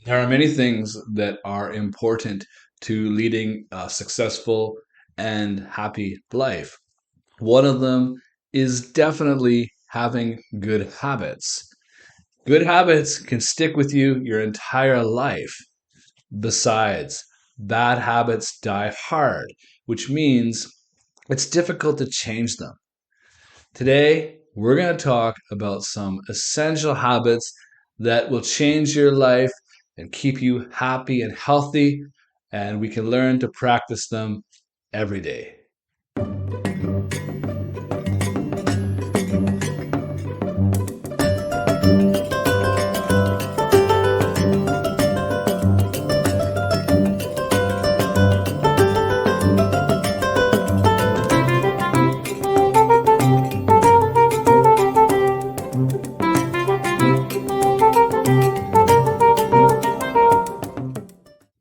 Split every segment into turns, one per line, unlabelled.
There are many things that are important to leading a successful and happy life. One of them is definitely having good habits. Good habits can stick with you your entire life. Besides, bad habits die hard, which means it's difficult to change them. Today, we're going to talk about some essential habits that will change your life and keep you happy and healthy, and we can learn to practice them every day.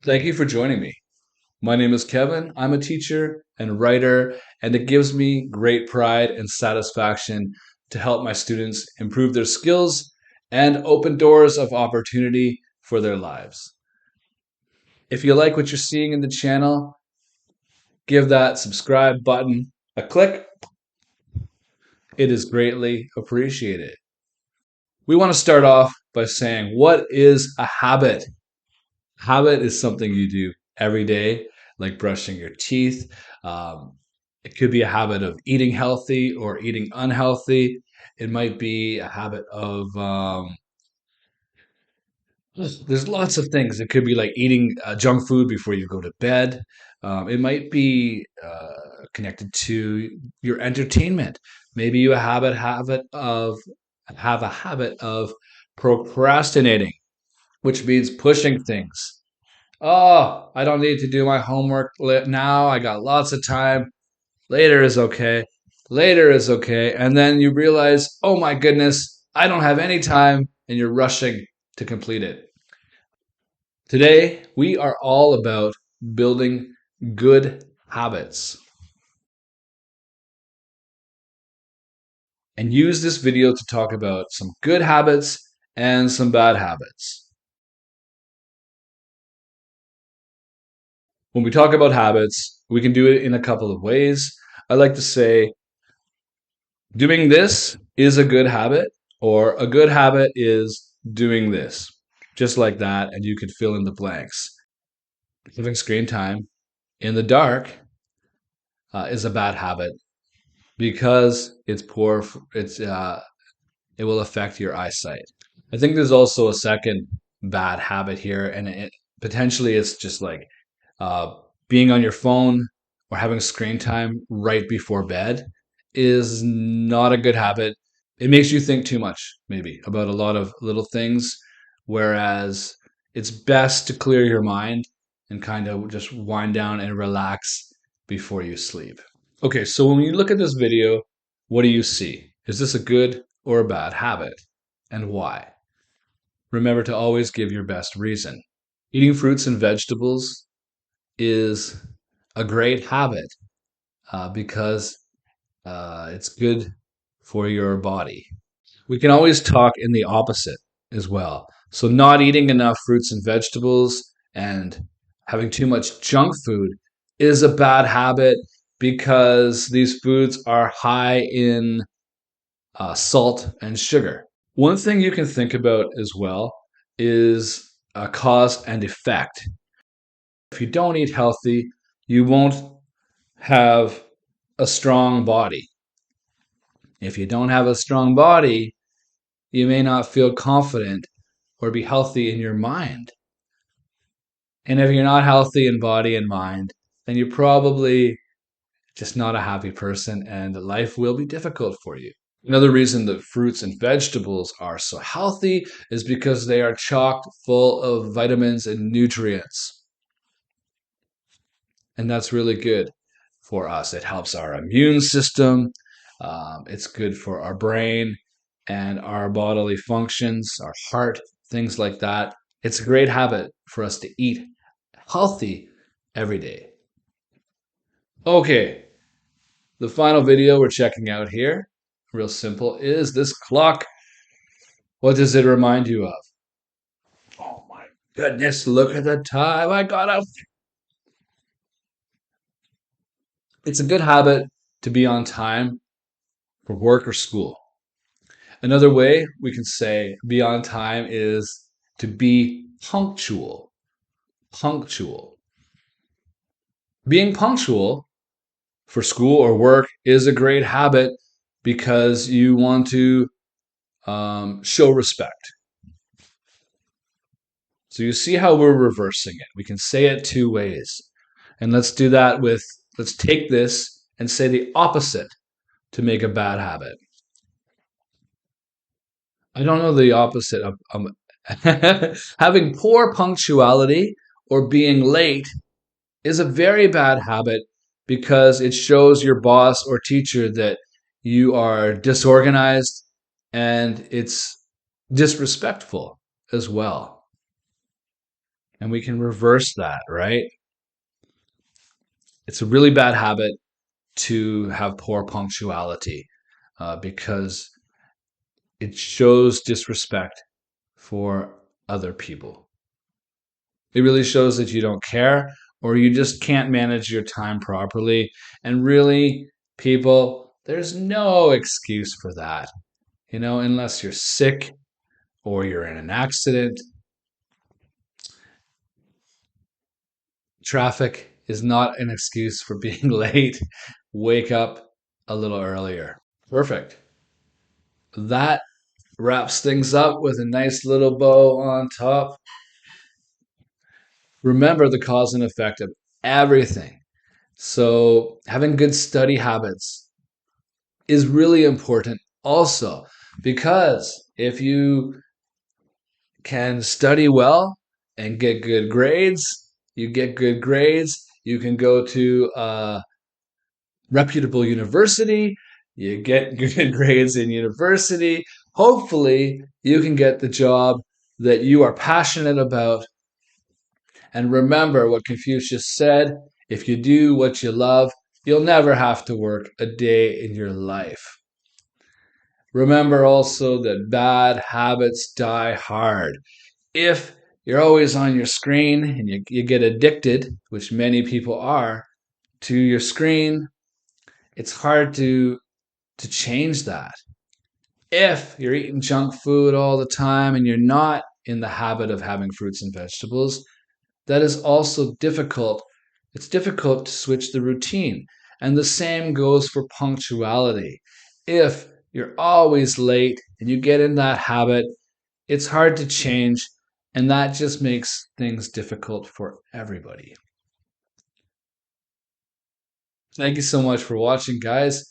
Thank you for joining me. My name is Kevin. I'm a teacher and writer, and it gives me great pride and satisfaction to help my students improve their skills and open doors of opportunity for their lives. If you like what you're seeing in the channel, give that subscribe button a click. It is greatly appreciated. We want to start off by saying, what is a habit? Habit is something you do every day, like brushing your teeth. Um, it could be a habit of eating healthy or eating unhealthy. It might be a habit of, there's lots of things. It could be like eating junk food before you go to bed. It might be connected to your entertainment. Maybe you have a habit of procrastinating, which means pushing things. Oh, I don't need to do my homework now. I got lots of time. Later is okay. Later is okay. And then you realize, oh my goodness, I don't have any time, and you're rushing to complete it. Today, we are all about building good habits. And use this video to talk about some good habits and some bad habits. When we talk about habits, we can do it in a couple of ways. I like to say doing this is a good habit, or a good habit is doing this. Just like that, and you could fill in the blanks. Having screen time in the dark is a bad habit because it's poor. It will affect your eyesight. I think there's also a second bad habit here, and it potentially it's just like uh, being on your phone or having screen time right before bed is not a good habit. It makes you think too much, maybe, about a lot of little things, whereas it's best to clear your mind and kind of just wind down and relax before you sleep. Okay, so when you look at this video, what do you see? Is this a good or a bad habit? And why? Remember to always give your best reason. Eating fruits and vegetables is a great habit because it's good for your body. We can always talk in the opposite as well. So, not eating enough fruits and vegetables and having too much junk food is a bad habit because these foods are high in salt and sugar. One thing you can think about as well is a cause and effect. If you don't eat healthy, you won't have a strong body. If you don't have a strong body, you may not feel confident or be healthy in your mind. And if you're not healthy in body and mind, then you're probably just not a happy person and life will be difficult for you. Another reason that fruits and vegetables are so healthy is because they are chock full of vitamins and nutrients. And that's really good for us. It helps our immune system. It's good for our brain and our bodily functions, our heart, things like that. It's a great habit for us to eat healthy every day. Okay, the final video we're checking out here, real simple, is this clock. What does it remind you of? Oh my Goodness, look at the time. I gotta. It's a good habit to be on time for work or school. Another way we can say be on time is to be punctual. Punctual. Being punctual for school or work is a great habit because you want to show respect. So you see how we're reversing it. We can say it two ways. And let's do that with, let's take this and say the opposite to make a bad habit. I don't know the opposite of having poor punctuality or being late is a very bad habit because it shows your boss or teacher that you are disorganized and it's disrespectful as well. And we can reverse that, right? It's a really bad habit to have poor punctuality because it shows disrespect for other people. It really shows that you don't care or you just can't manage your time properly. And really, people, there's no excuse for that. Unless you're sick or you're in an accident, traffic is not an excuse for being late. Wake up a little earlier. Perfect. That wraps things up with a nice little bow on top. Remember the cause and effect of everything. So, having good study habits is really important also because if you can study well and get good grades, you get good grades, you can go to a reputable university, you get good grades in university. Hopefully, you can get the job that you are passionate about. And remember what Confucius said, if you do what you love, you'll never have to work a day in your life. Remember also that bad habits die hard. If you're always on your screen and you get addicted, which many people are, to your screen, it's hard to change that. If you're eating junk food all the time and you're not in the habit of having fruits and vegetables, that is also difficult. It's difficult to switch the routine. And the same goes for punctuality. If you're always late and you get in that habit, it's hard to change. And that just makes things difficult for everybody. Thank you so much for watching, guys.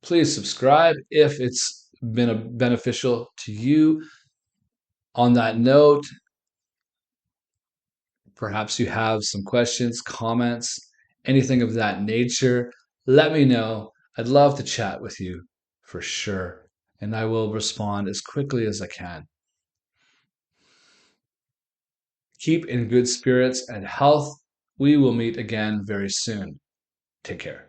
Please subscribe if it's been beneficial to you. On that note, perhaps you have some questions, comments, anything of that nature. Let me know. I'd love to chat with you for sure. And I will respond as quickly as I can. Keep in good spirits and health. We will meet again very soon. Take care.